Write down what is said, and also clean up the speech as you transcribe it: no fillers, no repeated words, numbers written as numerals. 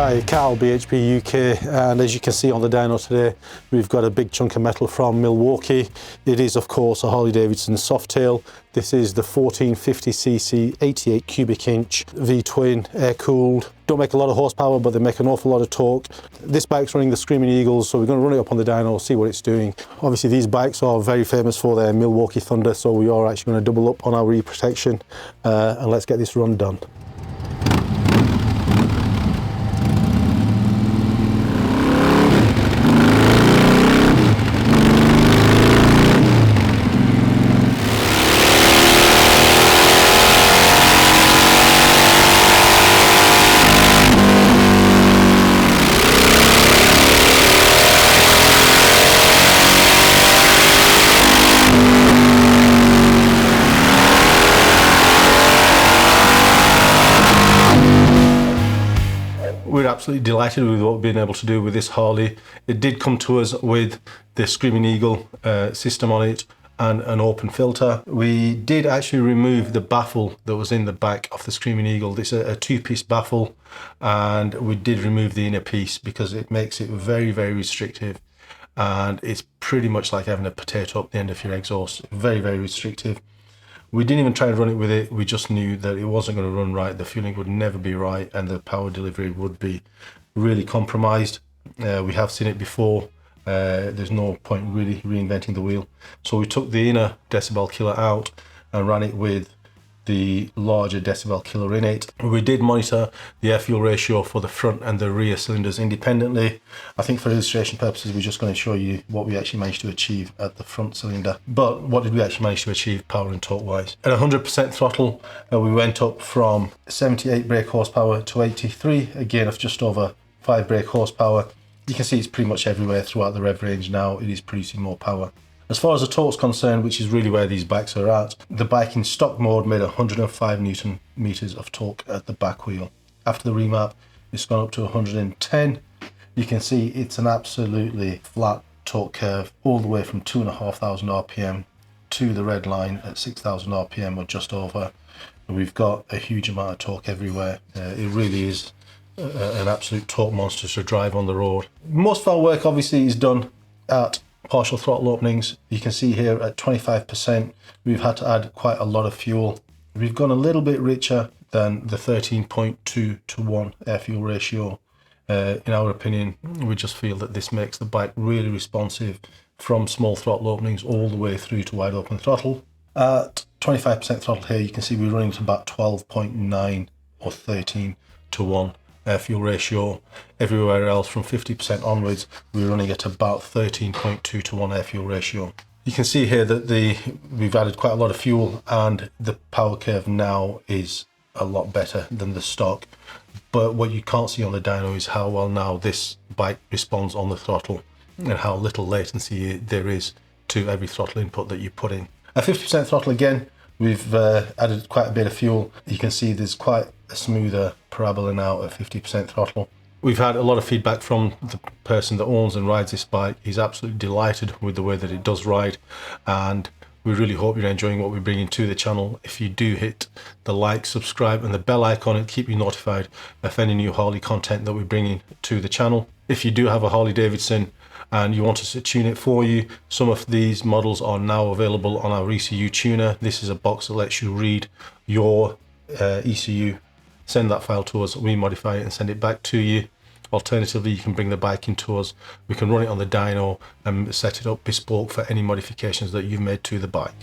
Hi, Carl, BHP UK, and as you can see on the dyno today, we've got a big chunk of metal from Milwaukee. It is of course a Harley Davidson Softail. This is the 1450cc 88 cubic inch V-twin air cooled. Don't make a lot of horsepower, but they make an awful lot of torque. This bike's running the Screaming Eagles, so we're going to run it up on the dyno, see what it's doing. Obviously these bikes are very famous for their Milwaukee Thunder, so we are actually going to double up on our e-protection and let's get this run done. We're absolutely delighted with what we've been able to do with this Harley. It did come to us with the Screaming Eagle system on it and an open filter. We did actually remove the baffle that was in the back of the Screaming Eagle. This is a two-piece baffle, and we did remove the inner piece because it makes it very, very restrictive, and it's pretty much like having a potato up the end of your exhaust. Very, very restrictive. We didn't even try to run it with it. We just knew that it wasn't going to run right. The fueling would never be right, and the power delivery would be really compromised. We have seen it before. There's no point really reinventing the wheel. So we took the inner decibel killer out and ran it with the larger decibel killer in it. We did monitor the air fuel ratio for the front and the rear cylinders independently. I think for illustration purposes, we're just going to show you what we actually managed to achieve at the front cylinder. But what did we actually manage to achieve power and torque wise? At 100% throttle, we went up from 78 brake horsepower to 83, again of just over 5 brake horsepower. You can see it's pretty much everywhere throughout the rev range now. It is producing more power. As far as the torque's concerned, which is really where these bikes are at, the bike in stock mode made 105 Newton meters of torque at the back wheel. After the remap, it's gone up to 110. You can see it's an absolutely flat torque curve all the way from 2,500 RPM to the red line at 6,000 RPM or just over. We've got a huge amount of torque everywhere. It really is an absolute torque monster to drive on the road. Most of our work obviously is done at partial throttle openings. You can see here at 25%, we've had to add quite a lot of fuel. We've gone a little bit richer than the 13.2 to 1 air fuel ratio. In our opinion, we just feel that this makes the bike really responsive from small throttle openings all the way through to wide open throttle. At 25% throttle here, you can see we're running at about 12.9 or 13 to 1 air fuel ratio. Everywhere else from 50% onwards, we're running at about 13.2 to 1 air fuel ratio. You can see here that we've added quite a lot of fuel, and the power curve now is a lot better than the stock. But what you can't see on the dyno is how well now this bike responds on the throttle and how little latency there is to every throttle input that you put in. At 50% throttle again, we've added quite a bit of fuel. You can see there's quite a smoother parabola now at 50% throttle. We've had a lot of feedback from the person that owns and rides this bike. He's absolutely delighted with the way that it does ride, and we really hope you're enjoying what we're bringing to the channel. If you do hit the like, subscribe and the bell icon, it'll keep you notified of any new Harley content that we're bringing to the channel. If you do have a Harley Davidson and you want us to tune it for you, some of these models are now available on our ECU tuner. This is a box that lets you read your ECU, send that file to us, we modify it and send it back to you. Alternatively, you can bring the bike into us. We can run it on the dyno and set it up bespoke for any modifications that you've made to the bike.